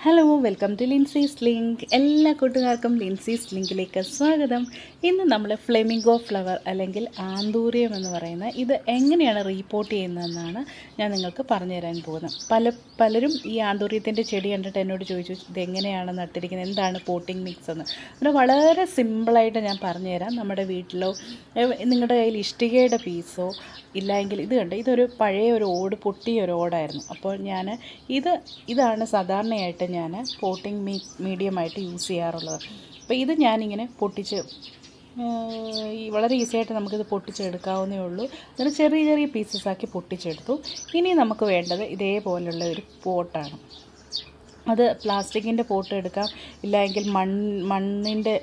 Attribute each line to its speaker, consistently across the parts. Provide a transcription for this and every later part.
Speaker 1: Hello, welcome to Linsy's link. എല്ലാ കൂട്ടുകാർക്കും ലിൻസീസ് ലിങ്കിലേക്ക് സ്വാഗതം. ഇന്ന് നമ്മൾ ഫ്ലെമിംഗോ ഫ്ലവർ അല്ലെങ്കിൽ ആന്തൂറിയം എന്ന് പറയുന്ന ഇത് എങ്ങനെയാണ് റീപോർട്ട് ചെയ്യുന്നതെന്നാണ് ഞാൻ നിങ്ങൾക്ക് പറഞ്ഞു തരാൻ പോകുന്നത്. പലരും ഈ ആന്തൂറിയത്തിൻ്റെ ചെടി കണ്ടിട്ട് എന്നോട് ചോദിച്ചു ഇതെങ്ങനെയാണ് നട്ടിരിക്കുന്നത്, എന്താണ് പോട്ടിംഗ് മിക്സ് എന്ന്. അത് വളരെ സിമ്പിളായിട്ട് ഞാൻ പറഞ്ഞുതരാം. നമ്മുടെ വീട്ടിലോ നിങ്ങളുടെ കയ്യിൽ ഇഷ്ടികയുടെ പീസോ ഇല്ലെങ്കിൽ ഇത് കണ്ട് ഇതൊരു പഴയ ഒരു ഓട്, പൊട്ടിയ ഒരു ഓടായിരുന്നു. അപ്പോൾ ഇതാണ് സാധാരണയായിട്ട് ഞാൻ പോട്ടിംഗ് മീഡിയമായിട്ട് യൂസ് ചെയ്യാറുള്ളത്. അപ്പോൾ ഇത് ഞാനിങ്ങനെ പൊട്ടിച്ച് വളരെ ഈസിയായിട്ട് നമുക്കിത് പൊട്ടിച്ചെടുക്കാവുന്നേ ഉള്ളൂ. അതിന് ചെറിയ ചെറിയ പീസസ് ആക്കി പൊട്ടിച്ചെടുത്തു. ഇനി നമുക്ക് വേണ്ടത് ഇതേപോലുള്ള ഒരു പോട്ടാണ്. അത് പ്ലാസ്റ്റിക്കിൻ്റെ പോട്ട് എടുക്കാം, ഇല്ലെങ്കിൽ മണ്ണിൻ്റെ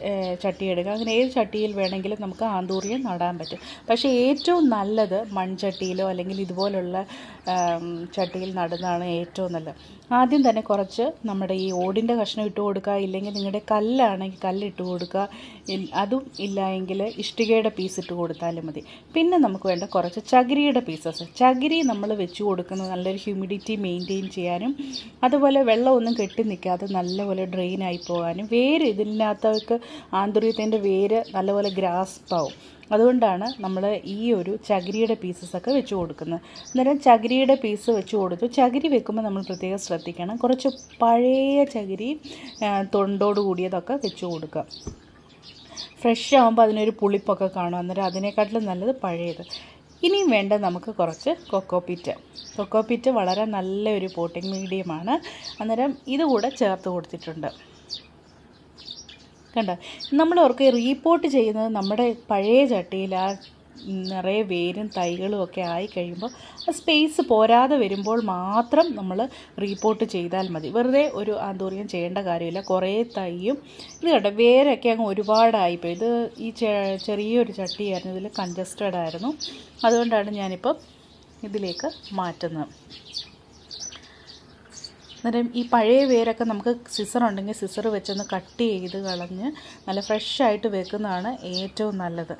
Speaker 1: ചട്ടി എടുക്കാം. അങ്ങനെ ഏത് ചട്ടിയിൽ വേണമെങ്കിലും നമുക്ക് ആന്തൂറിയം നടാൻ പറ്റും. പക്ഷേ ഏറ്റവും നല്ലത് മൺചട്ടിയിലോ അല്ലെങ്കിൽ ഇതുപോലുള്ള ചട്ടിയിൽ നടുന്നതാണ് ഏറ്റവും നല്ലത്. ആദ്യം തന്നെ കുറച്ച് നമ്മുടെ ഈ ഓടിൻ്റെ കഷ്ണം ഇട്ട് കൊടുക്കുക, ഇല്ലെങ്കിൽ നിങ്ങളുടെ കല്ലാണെങ്കിൽ കല്ലിട്ട് കൊടുക്കുക. അതും ഇല്ലെങ്കിൽ ഇഷ്ടികയുടെ പീസ് ഇട്ട് കൊടുത്താലും മതി. പിന്നെ നമുക്ക് വേണ്ട കുറച്ച് ചകിരിയുടെ പീസസ്. ചകിരി നമ്മൾ വെച്ച് കൊടുക്കുന്നത് നല്ലൊരു ഹ്യൂമിഡിറ്റി മെയിൻറ്റെയിൻ ചെയ്യാനും, അതുപോലെ വെള്ളമൊന്നും കെട്ടി നിൽക്കാതെ നല്ലപോലെ ഡ്രെയിനായി പോകാനും, ഇതിനകത്തേക്ക് ആന്തൂറിയത്തിൻ്റെ വേര് നല്ലപോലെ ഗ്രാസ്പാവും. അതുകൊണ്ടാണ് നമ്മൾ ഈ ഒരു ചകിരിയുടെ പീസസൊക്കെ വെച്ച് കൊടുക്കുന്നത്. അന്നേരം ചകിരിയുടെ പീസ് വെച്ച് കൊടുത്തു. ചകിരി വെക്കുമ്പോൾ നമ്മൾ പ്രത്യേകം ശ്രദ്ധിക്കണം, കുറച്ച് പഴയ ചകിരി തൊണ്ടോട് കൂടിയതൊക്കെ വെച്ച് കൊടുക്കുക. ഫ്രഷ് ആകുമ്പോൾ അതിനൊരു പുളിപ്പൊക്കെ കാണും, അന്നേരം അതിനെക്കാട്ടിലും നല്ലത് പഴയത്. ഇനിയും വേണ്ട നമുക്ക് കുറച്ച് കൊക്കോപിറ്റ് വളരെ നല്ലൊരു പോട്ടിംഗ് മീഡിയമാണ്. അന്നേരം ഇതുകൂടെ ചേർത്ത് കൊടുത്തിട്ടുണ്ട്. കണ്ടോ, നമ്മൾ ഓർക്ക് റീപോർട്ട് ചെയ്യുന്നത് നമ്മുടെ പഴയ ചട്ടിയിൽ നിറയെ വേരും തൈകളും ഒക്കെ ആയി കഴിയുമ്പോൾ ആ സ്പേസ് പോരാതെ വരുമ്പോൾ മാത്രം നമ്മൾ റീപോർട്ട് ചെയ്താൽ മതി. വെറുതെ ഒരു ആന്തൂറിയം ചെയ്യേണ്ട കാര്യമില്ല. കുറേ തൈയും ഇത് കണ്ടോ, വേരൊക്കെ അങ്ങ് ഒരുപാടായിപ്പോയി. ഇത് ഈ ചെറിയൊരു ചട്ടിയായിരുന്നു, ഇതിൽ കൺജസ്റ്റഡ് ആയിരുന്നു. അതുകൊണ്ടാണ് ഞാനിപ്പം ഇതിലേക്ക് മാറ്റുന്നത്. അന്നേരം ഈ പഴയ വേരൊക്കെ നമുക്ക് സിസർ ഉണ്ടെങ്കിൽ സിസർ വെച്ചൊന്ന് കട്ട് ചെയ്ത് കളഞ്ഞ് നല്ല ഫ്രഷായിട്ട് വെക്കുന്നതാണ് ഏറ്റവും നല്ലത്.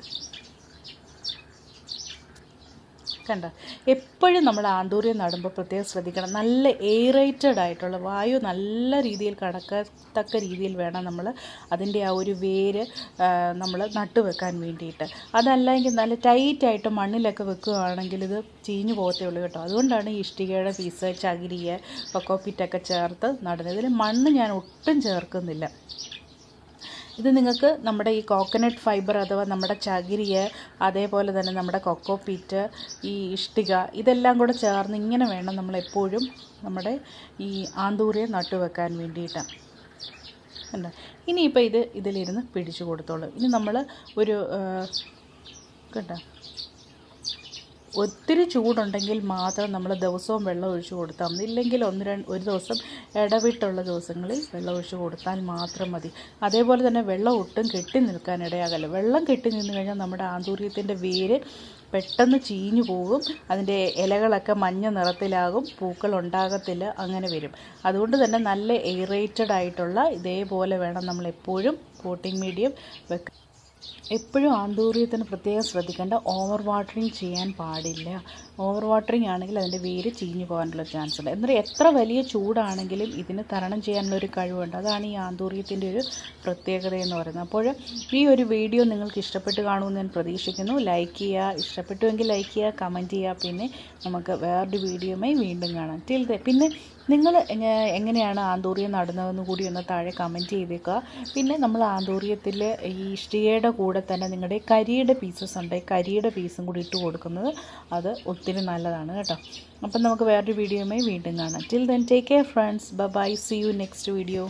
Speaker 1: കണ്ടോ, എപ്പോഴും നമ്മൾ ആന്തൂറിയം നടുമ്പോൾ പ്രത്യേകം ശ്രദ്ധിക്കണം. നല്ല എയറേറ്റഡ് ആയിട്ടുള്ള വായു നല്ല രീതിയിൽ കടക്കത്തക്ക രീതിയിൽ വേണം നമ്മൾ അതിൻ്റെ ആ ഒരു വേര് നമ്മൾ നട്ടുവെക്കാൻ വേണ്ടിയിട്ട്. അതല്ലെങ്കിൽ നല്ല ടൈറ്റായിട്ട് മണ്ണിലൊക്കെ വെക്കുകയാണെങ്കിൽ ഇത് ചീഞ്ഞു പോകത്തേ ഉള്ളൂ കേട്ടോ. അതുകൊണ്ടാണ് ഈ ഇഷ്ടികയുടെ പീസ്, ചകിരിയെ, കൊക്കോപിറ്റൊക്കെ ചേർത്ത് നടുന്നത്. ഇതിൽ മണ്ണ് ഞാൻ ഒട്ടും ചേർക്കുന്നില്ല. ഇത് നിങ്ങൾക്ക് നമ്മുടെ ഈ കോക്കനട്ട് ഫൈബർ അഥവാ നമ്മുടെ ചകിരിയെ, അതേപോലെ തന്നെ നമ്മുടെ കൊക്കോപിറ്റ്, ഈ ഇഷ്ടിക, ഇതെല്ലാം കൂടെ ചേർന്ന് ഇങ്ങനെ വേണം നമ്മളെപ്പോഴും നമ്മുടെ ഈ ആന്തൂറിയം നട്ടുവെക്കാൻ വേണ്ടിയിട്ട്. കണ്ടോ, ഇനിയിപ്പോൾ ഇതിലിരുന്ന് പിടിച്ചു കൊടുത്തോളൂ. ഇനി നമ്മൾ ഒരു കണ്ടോ, ഒത്തിരി ചൂടുണ്ടെങ്കിൽ മാത്രം നമ്മൾ ദിവസവും വെള്ളം ഒഴിച്ച് കൊടുത്താൽ മതി. ഇല്ലെങ്കിൽ ഒരു ദിവസം ഇടവിട്ടുള്ള ദിവസങ്ങളിൽ വെള്ളം ഒഴിച്ച് കൊടുത്താൽ മാത്രം മതി. അതേപോലെ തന്നെ വെള്ളം ഒട്ടും കെട്ടി നിൽക്കാൻ ഇടയാകല്ല. വെള്ളം കെട്ടി നിന്ന് കഴിഞ്ഞാൽ നമ്മുടെ ആന്തൂറിയത്തിൻ്റെ വേര് പെട്ടെന്ന് ചീഞ്ഞു പോകും, അതിൻ്റെ ഇലകളൊക്കെ മഞ്ഞ നിറത്തിലാകും, പൂക്കൾ ഉണ്ടാകത്തില്ല, അങ്ങനെ വരും. അതുകൊണ്ട് തന്നെ നല്ല എയറേറ്റഡ് ആയിട്ടുള്ള ഇതേപോലെ വേണം നമ്മളെപ്പോഴും പോട്ടിംഗ് മീഡിയം വെക്കാൻ. എപ്പോഴും ആന്തൂറിയത്തിന് പ്രത്യേകം ശ്രദ്ധിക്കേണ്ട, ഓവർ വാട്ടറിങ് ചെയ്യാൻ പാടില്ല. ഓവർ വാട്ടറിങ് ആണെങ്കിൽ അതിൻ്റെ വേര് ചീഞ്ഞു പോകാനുള്ള ചാൻസ് ഉണ്ട്. എന്നാൽ എത്ര വലിയ ചൂടാണെങ്കിലും ഇതിന് തരണം ചെയ്യാനുള്ളൊരു കഴിവുണ്ട്. അതാണ് ഈ ആന്തൂറിയത്തിൻ്റെ ഒരു പ്രത്യേകത എന്ന് പറയുന്നത്. അപ്പോൾ ഈ ഒരു വീഡിയോ നിങ്ങൾക്ക് ഇഷ്ടപ്പെട്ട് കാണുമെന്ന് ഞാൻ പ്രതീക്ഷിക്കുന്നു. ലൈക്ക് ചെയ്യുക, ഇഷ്ടപ്പെട്ടുവെങ്കിൽ ലൈക്ക് ചെയ്യുക, കമൻറ്റ് ചെയ്യുക. പിന്നെ നമുക്ക് വേറൊരു വീഡിയോയുമായി വീണ്ടും കാണാം. പിന്നെ നിങ്ങൾ എങ്ങനെയാണ് ആന്തൂറിയം നടുന്നതെന്ന് കൂടി ഒന്ന് താഴെ കമൻറ്റ് ചെയ്തേക്കുക. പിന്നെ നമ്മൾ ആന്തൂറിയത്തിൽ ഈ ഇഷ്ടികയുടെ കൂടെ തന്നെ നിങ്ങളുടെ കരിയുടെ പീസസ് ഉണ്ട്, കരിയുടെ പീസും കൂടി ഇട്ട് കൊടുക്കുന്നത് അത് ഒത്തിരി നല്ലതാണ് കേട്ടോ. അപ്പം നമുക്ക് വേറൊരു വീഡിയോയുമായി വീണ്ടും കാണാം. Till then take care friends. Bye. See you next video.